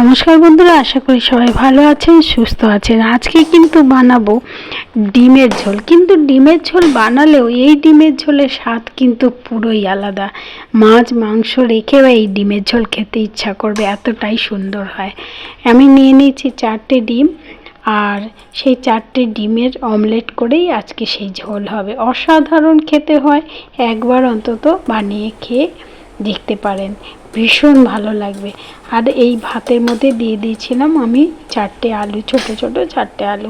নমস্কার বন্ধুরা, আশা করি সবাই ভালো আছেন, সুস্থ আছেন। আজকে কিন্তু বানাবো ডিমের ঝোল। কিন্তু ডিমের ঝোল বানালেও এই ডিমের ঝোলের স্বাদ কিন্তু পুরোই আলাদা। মাছ মাংস রেখেও এই ডিমের ঝোল খেতে ইচ্ছা করবে, এতটাই সুন্দর হয়। আমি নিয়ে নিয়েছি 4টে ডিম, আর সেই 4টে ডিমের অমলেট করেই আজকে সেই ঝোল হবে। অসাধারণ খেতে হয়, একবার অন্তত বানিয়ে খেয়ে দেখতে পারেন, ভীষণ ভালো লাগবে। আর এই ভাতের মধ্যে দিয়ে দিয়েছিলাম আমি 4টে আলু, ছোট ছোট 4টে আলু।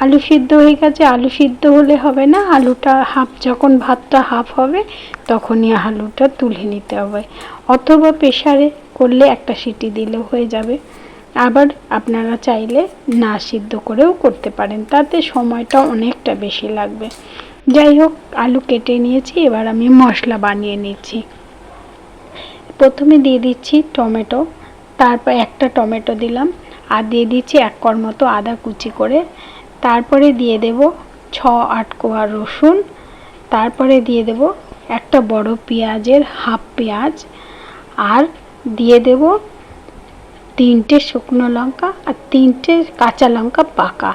আলু সিদ্ধ হয়ে গেছে। আলু সিদ্ধ হলে হবে না, আলুটা হাফ, যখন ভাতটা হাফ হবে তখনই আলুটা তুলে নিতে হবে, অথবা প্রেসারে করলে একটা সিটি দিলেও হয়ে যাবে। আবার আপনারা চাইলে না সিদ্ধ করেও করতে পারেন, তাতে সময়টা অনেকটা বেশি লাগবে। যাই হোক, আলু কেটে নিয়েছি, এবার আমি মশলা বানিয়ে নিচ্ছি। প্রথমে দিয়ে দিচ্ছি টমেটো, তারপর একটা টমেটো দিলাম, আর দিয়ে দিচ্ছি 1 কোয়া মতো আদা কুচি করে। তারপরে দিয়ে দেব 6-8 কোয়া রসুন। তারপরে দিয়ে দেব একটা বড় পেঁয়াজের হাফ পেঁয়াজ, আর দিয়ে দেব 3টে শুকনো লঙ্কা আর 3টে কাঁচা লঙ্কা পাকা।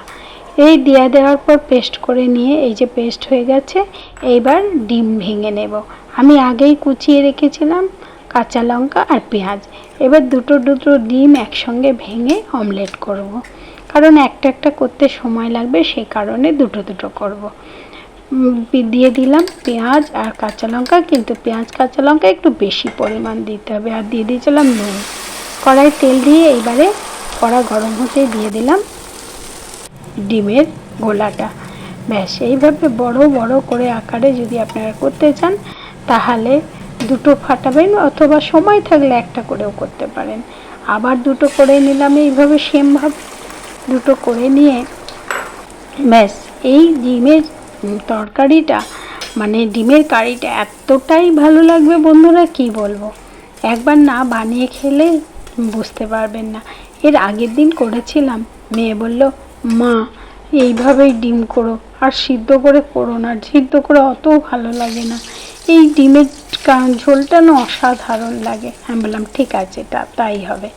এই দিয়ে দেওয়ার পর পেস্ট করে নিয়ে, এই যে পেস্ট হয়ে গেছে, এইবার ডিম ভেঙে নেব। আমি আগেই কুচিয়ে রেখেছিলাম কাঁচা লঙ্কা আর পেঁয়াজ। এবার দুটো দুটো ডিম একসঙ্গে ভেঙে অমলেট করব, কারণ একটা একটা করতে সময় লাগবে, সেই কারণে দুটো দুটো করব। দিয়ে দিলাম পেঁয়াজ আর কাঁচা লঙ্কা, কিন্তু পেঁয়াজ কাঁচা লঙ্কা একটু বেশি পরিমাণ দিতে হবে। আর দিয়ে দিয়েছিলাম নুন। কড়াই তেল দিয়ে এবারে কড়া গরম হতে দিয়ে দিলাম ডিমের গোলাটা। ব্যাস, এইভাবে বড় বড় করে আকারে যদি আপনারা করতে চান তাহলে দুটো ফাটাবেন, অথবা সময় থাকলে একটা করেও করতে পারেন। আবার দুটো করে নিলাম এইভাবে সেমভাবে, দুটো করে নিয়ে ব্যাস, এই ডিমের তরকারিটা মানে ডিমের কারিটা এতটাই ভালো লাগবে বন্ধুরা, কি বলবো। একবার না বানিয়ে খেলে বুঝতে পারবেন না। এর আগের দিন করেছিলাম, মেয়ে বলল, মা এইভাবেই ডিম করো, আর সিদ্ধ করে করো না, সিদ্ধ করে অত ভালো লাগে না, এই ডিমের ঝোলটা না অসাধারণ লাগে। আমি বললাম ঠিক আছে, তাই হবে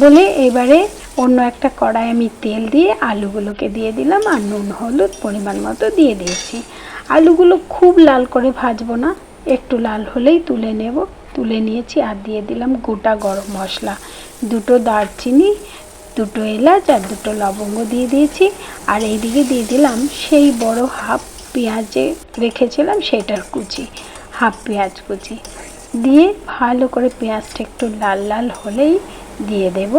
বলে এবারে অন্য একটা কড়াই আমি তেল দিয়ে আলুগুলোকে দিয়ে দিলাম, আর নুন হলুদ পরিমাণ মতো দিয়ে দিয়েছি। আলুগুলো খুব লাল করে ভাজবো না, একটু লাল হলেই তুলে নেব। তুলে নিয়েছি, আর দিয়ে দিলাম গোটা গরম মশলা, 2টো দারচিনি, 2টো এলাচ আর 2টো লবঙ্গ দিয়ে দিয়েছি। আর এইদিকে দিয়ে দিলাম সেই বড় হাফ পেঁয়াজে রেখেছিলাম সেটার কুচি, হাফ পেঁয়াজ কুচি দিয়ে ভালো করে পেঁয়াজটা একটু লাল লাল হলেই দিয়ে দেব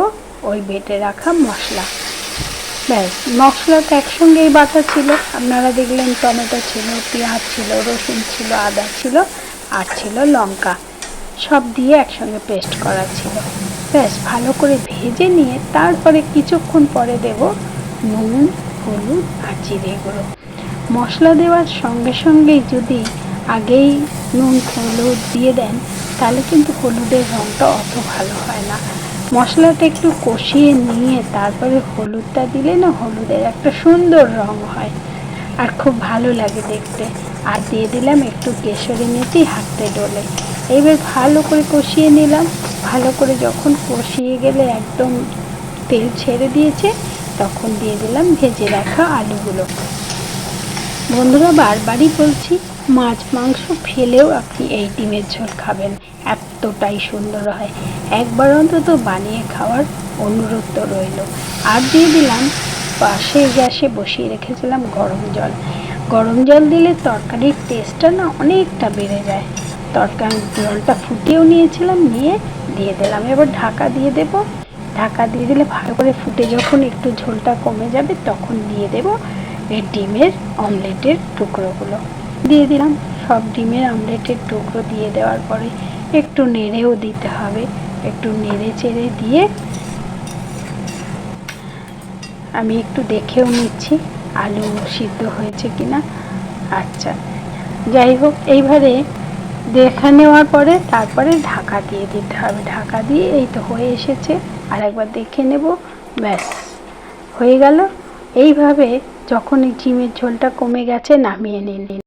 ওই বেটে রাখা মশলা। ব্যাস, মশলাটা একসঙ্গেই বাটা ছিল। আপনারা দেখলেন টমেটো ছিল, পেঁয়াজ ছিল, রসুন ছিল, আদা ছিল, আর ছিল লঙ্কা, সব দিয়ে একসঙ্গে পেস্ট করা ছিল। ব্যাস, ভালো করে ভেজে নিয়ে তারপরে কিছুক্ষণ পরে দেব নুন, হলুদ আর জিরে গুঁড়ো। মশলা দেওয়ার সঙ্গে সঙ্গেই যদি আগেই নুন হলুদ দিয়ে দেন তাহলে কিন্তু হলুদের রঙটা অত ভালো হয় না। মশলাটা একটু কষিয়ে নিয়ে তারপরে হলুদটা দিলে না, হলুদের একটা সুন্দর রঙ হয় আর খুব ভালো লাগে দেখতে। আর দিয়ে দিলাম একটু কেশরি মেথি হাতে ডলে। এবার ভালো করে কষিয়ে নিলাম। ভালো করে যখন কষিয়ে গেলে একদম তেল ছেড়ে দিয়েছে, তখন দিয়ে দিলাম ভেজে রাখা আলুগুলো। বন্ধুরা, বারবারই বলছি, মাছ মাংস ফেলেও আপনি এই ডিমের ঝোল খাবেন, এতটাই সুন্দর হয়। একবার অন্তত বানিয়ে খাওয়ার অনুরোধ তো রইল। আর দিয়ে দিলাম পাশে গ্যাসে বসিয়ে রেখেছিলাম গরম জল। গরম জল দিলে তরকারির টেস্টটা না অনেকটা বেড়ে যায়। তরকারির জলটা ফুটিয়েও নিয়েছিলাম, নিয়ে দিয়ে দিলাম। এবার ঢাকা দিয়ে দেব। ঢাকা দিয়ে দিলে ভালো করে ফুটে যখন একটু ঝোলটা কমে যাবে, তখন দিয়ে দেব এই ডিমের অমলেটের টুকরোগুলো। দিয়ে দিলাম সব ডিমের অমলেটের টুকরো। দিয়ে দেওয়ার পরে একটু নেড়েও দিতে হবে। একটু নেড়ে চেড়ে দিয়ে আমি একটু দেখেও নিচ্ছি আলু সিদ্ধ হয়েছে কিনা। আচ্ছা, যাই হোক, এইবারে দেখে নেওয়ার পরে তারপরে ঢাকা দিয়ে দিতে হবে। ঢাকা দিয়ে এই তো হয়ে এসেছে, আর একবার দেখে নেব। ব্যাস, হয়ে গেল। এইভাবে যখন এই ডিমের ঝোলটা কমে গেছে, নামিয়ে নিন।